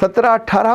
17, 18,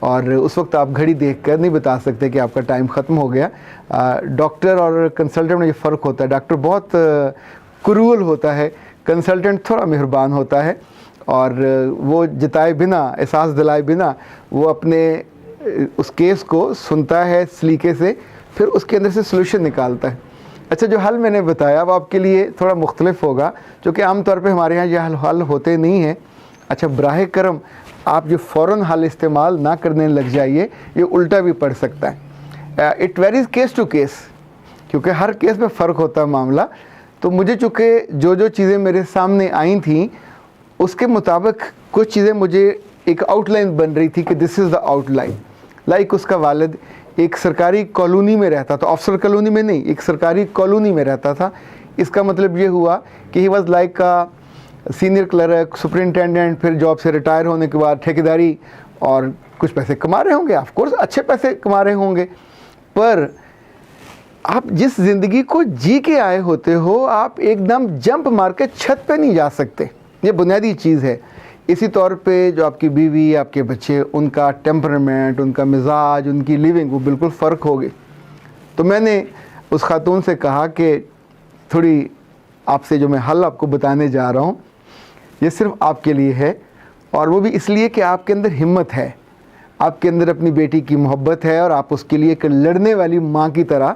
اور اس وقت آپ گھڑی دیکھ کر نہیں بتا سکتے کہ آپ کا ٹائم ختم ہو گیا. ڈاکٹر اور کنسلٹنٹ میں یہ فرق ہوتا ہے. ڈاکٹر بہت کرول ہوتا ہے, کنسلٹنٹ تھوڑا مہربان ہوتا ہے, اور وہ جتائے بنا, احساس دلائے بنا وہ اپنے اس کیس کو سنتا ہے سلیقے سے, پھر اس کے اندر سے سلوشن نکالتا ہے. اچھا, جو حل میں نے بتایا وہ آپ کے لیے تھوڑا مختلف ہوگا, چونکہ عام طور پہ ہمارے یہاں یہ حل ہوتے نہیں ہیں. اچھا, براہ کرم آپ جو فوراً حل استعمال نہ کرنے لگ جائیے, یہ الٹا بھی پڑ سکتا ہے. It varies case to case, کیونکہ ہر کیس میں فرق ہوتا ہے معاملہ. تو مجھے چونکہ جو چیزیں میرے سامنے آئی تھیں اس کے مطابق کچھ چیزیں مجھے ایک آؤٹ لائن بن رہی تھی کہ دس از دا آؤٹ لائن. لائک اس کا والد ایک سرکاری کالونی میں رہتا تھا, آفسر کالونی میں نہیں, ایک سرکاری کالونی میں رہتا تھا. اس کا مطلب یہ ہوا کہ he was like senior clerk, superintendent, پھر جاب سے ریٹائر ہونے کے بعد ٹھیکیداری, اور کچھ پیسے کما رہے ہوں گے, آف کورس اچھے پیسے کما رہے ہوں گے. پر آپ جس زندگی کو جی کے آئے ہوتے ہو, آپ ایک دم جمپ مار کے چھت پہ نہیں جا سکتے. یہ بنیادی چیز ہے. اسی طور پہ جو آپ کی بیوی, آپ کے بچے, ان کا ٹیمپرمنٹ, ان کا مزاج, ان کی لیونگ, وہ بالکل فرق ہوگی. تو میں نے اس خاتون سے کہا کہ تھوڑی آپ سے جو میں حل آپ کو بتانے جا رہا ہوں یہ صرف آپ کے لیے ہے, اور وہ بھی اس لیے کہ آپ کے اندر ہمت ہے, آپ کے اندر اپنی بیٹی کی محبت ہے, اور آپ اس کے لیے ایک لڑنے والی ماں کی طرح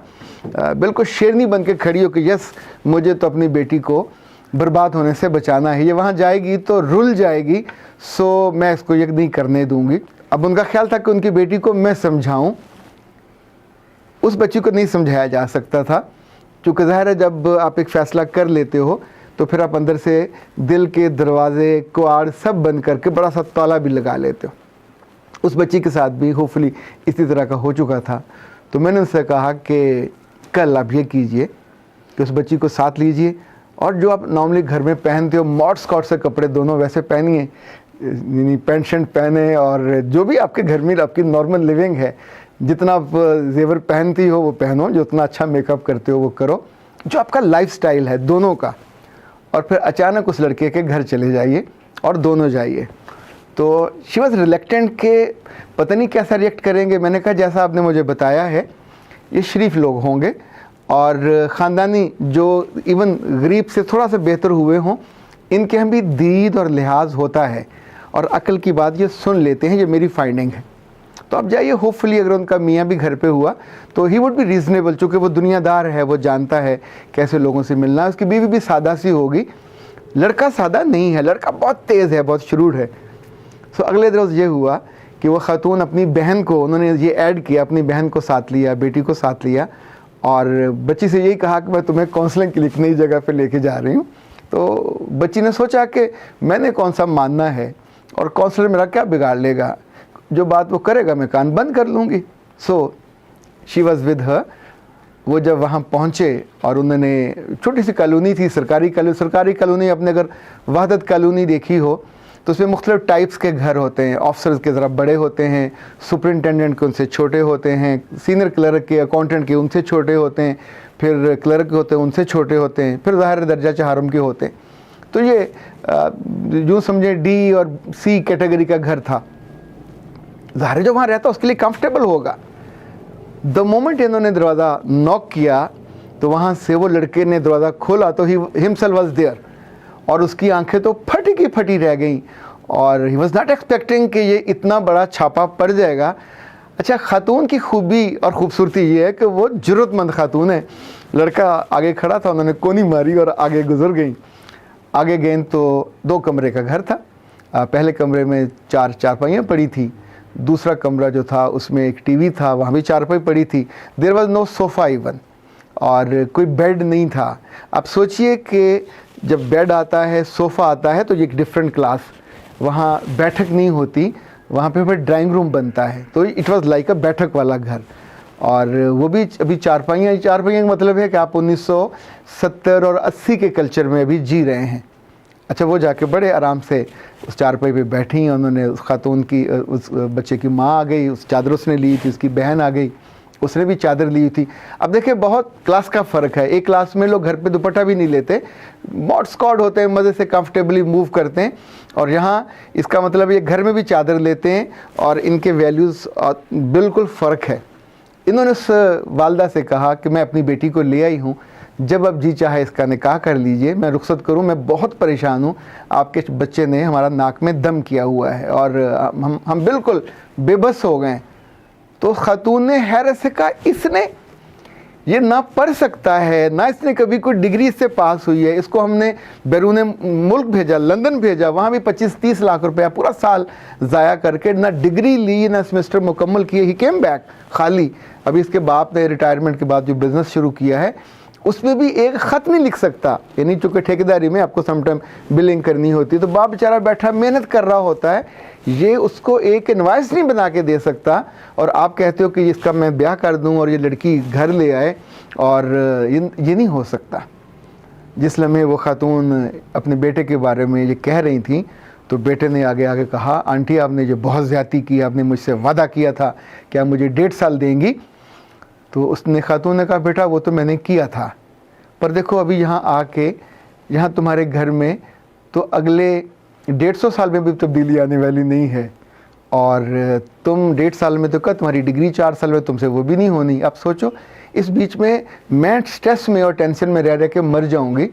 بالکل شیرنی بن کے کھڑی ہو کہ یس, مجھے تو اپنی بیٹی کو برباد ہونے سے بچانا ہے. یہ وہاں جائے گی تو رل جائے گی, سو میں اس کو یہ نہیں کرنے دوں گی. اب ان کا خیال تھا کہ ان کی بیٹی کو میں سمجھاؤں. اس بچی کو نہیں سمجھایا جا سکتا تھا, چونکہ ظاہر ہے جب آپ ایک فیصلہ کر لیتے ہو تو پھر آپ اندر سے دل کے دروازے, کواڑ سب بند کر کے بڑا سا تالا بھی لگا لیتے ہو. اس بچی کے ساتھ بھی ہوپ فلی اسی طرح کا ہو چکا تھا. تو میں نے ان سے کہا کہ کل آپ یہ کیجئے کہ اس بچی کو ساتھ لیجئے, اور جو آپ نارملی گھر میں پہنتے ہو ماٹ اسکاٹ سے کپڑے دونوں ویسے پہنیے, یعنی پینٹ شرٹ پہنے, اور جو بھی آپ کے گھر میں آپ کی نارمل لیونگ ہے, جتنا آپ زیور پہنتی ہو وہ پہنو, جو اتنا اچھا میک اپ کرتے ہو وہ کرو, جو آپ کا لائف سٹائل ہے دونوں کا. اور پھر اچانک اس لڑکے کے گھر چلے جائیے اور دونوں جائیے. تو شی واز ریلیکٹنٹ کہ پتہ نہیں کیسا ریئیکٹ کریں گے. میں نے کہا جیسا آپ نے مجھے بتایا ہے یہ شریف لوگ ہوں گے, اور خاندانی جو ایون غریب سے تھوڑا سا بہتر ہوئے ہوں, ان کے ہم بھی دید اور لحاظ ہوتا ہے, اور عقل کی بات یہ سن لیتے ہیں. یہ میری فائنڈنگ ہے. تو اب جائیے, ہوپ فلی اگر ان کا میاں بھی گھر پہ ہوا تو ہی وڈ بی ریزنیبل, چونکہ وہ دنیا دار ہے, وہ جانتا ہے کیسے لوگوں سے ملنا ہے. اس کی بیوی بھی سادہ سی ہوگی, لڑکا سادہ نہیں ہے, لڑکا بہت تیز ہے, بہت شروع ہے. سو اگلے روز یہ ہوا کہ وہ خاتون اپنی بہن کو, انہوں نے یہ ایڈ کیا, اپنی بہن کو ساتھ لیا, بیٹی کو ساتھ لیا, اور بچی سے یہی کہا کہ میں تمہیں کاؤنسلنگ کے لیے ایک نئی جگہ پہ لے کے جا رہی ہوں. تو بچی نے سوچا کہ میں نے کون سا ماننا ہے, اور کاؤنسلر میرا کیا بگاڑ لے گا, جو بات وہ کرے گا میں کان بند کر لوں گی. سو شی واز ود ہر. وہ جب وہاں پہنچے اور انہوں نے, چھوٹی سی کالونی تھی, سرکاری کالونی, اپنے اگر وحدت کالونی دیکھی ہو تو اس میں مختلف ٹائپس کے گھر ہوتے ہیں. آفسرز کے ذرا بڑے ہوتے ہیں, سپرنٹینڈنٹ کے ان سے چھوٹے ہوتے ہیں, سینئر کلرک کے, اکاؤنٹنٹ کے ان سے چھوٹے ہوتے ہیں, پھر کلرک ہوتے ہیں ان سے چھوٹے ہوتے ہیں, پھر ظاہر درجہ چہارم کے ہوتے ہیں. تو یہ جو سمجھیں ڈی اور سی کیٹیگری کا گھر تھا. ظاہر جو وہاں رہتا اس کے لیے کمفرٹیبل ہوگا. دا مومنٹ انہوں نے دروازہ نوک کیا تو وہاں سے وہ لڑکے نے دروازہ کھولا تو ہی ہمسیلف واز دیئر, اور اس کی آنکھیں تو پھٹی کی پھٹی رہ گئیں, اور ہی واز ناٹ ایکسپیکٹنگ کہ یہ اتنا بڑا چھاپا پڑ جائے گا. اچھا, خاتون کی خوبی اور خوبصورتی یہ ہے کہ وہ جرت مند خاتون ہے. لڑکا آگے کھڑا تھا, انہوں نے کونی ماری اور آگے گزر گئیں. آگے گئیں تو 2 کمرے کا گھر تھا. پہلے کمرے میں 4 چارپائیاں پڑی تھیں, دوسرا کمرہ جو تھا اس میں ایک ٹی وی تھا, وہاں بھی چارپائی پڑی تھی. There was no sofa even, اور کوئی بیڈ نہیں تھا. آپ سوچئے کہ جب بیڈ آتا ہے, صوفہ آتا ہے, تو یہ ایک ڈفرینٹ کلاس. وہاں بیٹھک نہیں ہوتی, وہاں پہ ڈرائنگ روم بنتا ہے. تو اٹ واز لائک اے بیٹھک والا گھر, اور وہ بھی ابھی چارپائیاں کا مطلب ہے کہ آپ 1970 اور 80 کے کلچر میں ابھی جی رہے ہیں. اچھا, وہ جا کے بڑے آرام سے اس چارپائی پہ بیٹھی, انہوں نے اس خاتون کی, اس بچے کی ماں آ گئی, اس چادر اس نے لی تھی, اس کی بہن آ گئی, اس نے بھی چادر لی تھی. اب دیکھیں بہت کلاس کا فرق ہے. ایک کلاس میں لوگ گھر پہ دوپٹہ بھی نہیں لیتے, موڈ اسکاٹ ہوتے ہیں, مزے سے کمفرٹیبلی موو کرتے ہیں, اور یہاں اس کا مطلب یہ گھر میں بھی چادر لیتے ہیں, اور ان کے ویلیوز بالکل فرق ہے. انہوں نے اس والدہ سے کہا کہ میں اپنی بیٹی کو لے آئی ہوں, جب اب جی چاہے اس کا نکاح کر لیجئے, میں رخصت کروں, میں بہت پریشان ہوں, آپ کے بچے نے ہمارا ناک میں دم کیا ہوا ہے اور ہم بالکل بے بس ہو گئے ہیں. تو خاتون نے حیرت سے کہا اس نے یہ نہ پڑھ سکتا ہے, نہ اس نے کبھی کوئی ڈگری اس سے پاس ہوئی ہے, اس کو ہم نے بیرون ملک بھیجا, لندن بھیجا, وہاں بھی 25-30 لاکھ روپیہ پورا سال ضائع کر کے, نہ ڈگری لی نہ سیمسٹر مکمل کیے, ہی کیم بیک خالی. ابھی اس کے باپ نے ریٹائرمنٹ کے بعد جو بزنس شروع کیا ہے اس میں بھی ایک خط نہیں لکھ سکتا, یعنی چونکہ ٹھیکیداری میں آپ کو سم ٹائم بلنگ کرنی ہوتی ہے, تو باپ بیچارہ بیٹھا محنت کر رہا ہوتا ہے, یہ اس کو ایک انوائس نہیں بنا کے دے سکتا, اور آپ کہتے ہو کہ اس کا میں بیاہ کر دوں اور یہ لڑکی گھر لے آئے, اور یہ نہیں ہو سکتا. جس لمحے وہ خاتون اپنے بیٹے کے بارے میں یہ کہہ رہی تھیں تو بیٹے نے آگے کہا آنٹی آپ نے جو بہت زیادتی کی, آپ نے مجھ سے وعدہ کیا تھا کہ آپ مجھے 1.5 سال دیں گی. تو اس نے خاتون نے کہا بیٹا وہ تو میں نے کیا تھا, پر دیکھو ابھی یہاں آ کے یہاں تمہارے گھر میں تو اگلے 150 سال میں بھی تبدیلی آنے والی نہیں ہے, اور تم 1.5 سال میں تو کہا تمہاری ڈگری 4 سال میں تم سے وہ بھی نہیں ہونی. اب سوچو اس بیچ میں سٹریس میں اور ٹینشن میں رہ کے مر جاؤں گی.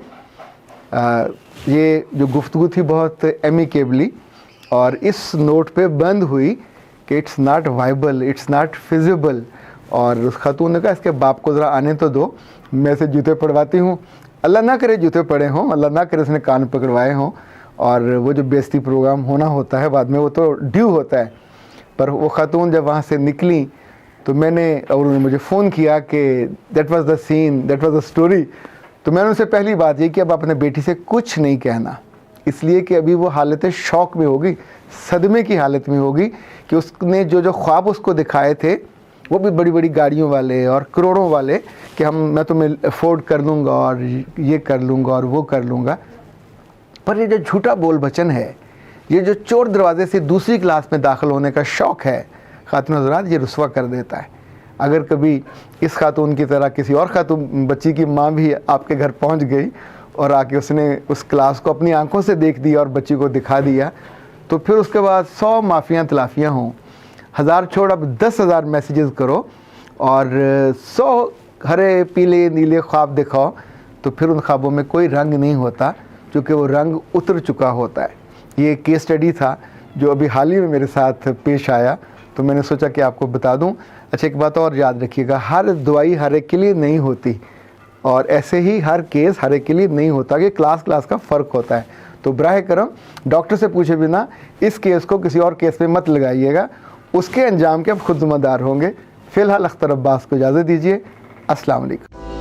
یہ جو گفتگو تھی بہت ایمیکیبلی اور اس نوٹ پہ بند ہوئی کہ it's not viable, it's not feasible. اور اس خاتون نے کہا اس کے باپ کو ذرا آنے تو دو, میں سے جوتے پڑواتی ہوں. اللہ نہ کرے جوتے پڑے ہوں, اللہ نہ کرے اس نے کان پکڑوائے ہوں, اور وہ جو بیزتی پروگرام ہونا ہوتا ہے بعد میں وہ تو ڈیو ہوتا ہے. پر وہ خاتون جب وہاں سے نکلیں تو میں نے, اور انہوں نے مجھے فون کیا کہ that was the scene, that was the story. تو میں نے ان سے پہلی بات یہ کہ اب اپنے بیٹی سے کچھ نہیں کہنا, اس لیے کہ ابھی وہ حالت شوق میں ہوگی, صدمے کی حالت میں ہوگی کہ اس نے جو خواب اس کو دکھائے تھے وہ بھی بڑی بڑی گاڑیوں والے اور کروڑوں والے کہ میں تمہیں افورڈ کر لوں گا اور یہ کر لوں گا اور وہ کر لوں گا. پر یہ جو جھوٹا بول بچن ہے, یہ جو چور دروازے سے دوسری کلاس میں داخل ہونے کا شوق ہے, خاتون حضرات یہ رسوا کر دیتا ہے. اگر کبھی اس خاتون کی طرح کسی اور خاتون بچی کی ماں بھی آپ کے گھر پہنچ گئی اور آ کے اس نے اس کلاس کو اپنی آنکھوں سے دیکھ دیا اور بچی کو دکھا دیا, تو پھر اس کے بعد 100 معافیاں تلافیاں ہوں, 1000 چھوڑ اب 10,000 میسیجز کرو اور 100 ہرے پیلے نیلے خواب دکھاؤ, تو پھر ان خوابوں میں کوئی رنگ نہیں ہوتا, کیونکہ وہ رنگ اتر چکا ہوتا ہے. یہ ایک کیس اسٹڈی تھا جو ابھی حال ہی میں میرے ساتھ پیش آیا, تو میں نے سوچا کہ آپ کو بتا دوں. اچھا ایک بات اور یاد رکھیے گا, ہر دوائی ہر ایک کے لیے نہیں ہوتی, اور ایسے ہی ہر کیس ہر ایک کے لیے نہیں ہوتا, کہ کلاس کا فرق ہوتا ہے. تو براہ کرم ڈاکٹر سے پوچھے بنا اس کیس کو کسی اور کیس میں مت لگائیے گا, اس کے انجام کے آپ خود ذمہ دار ہوں گے. فی الحال اختر عباس کو اجازت دیجیے. السلام علیکم.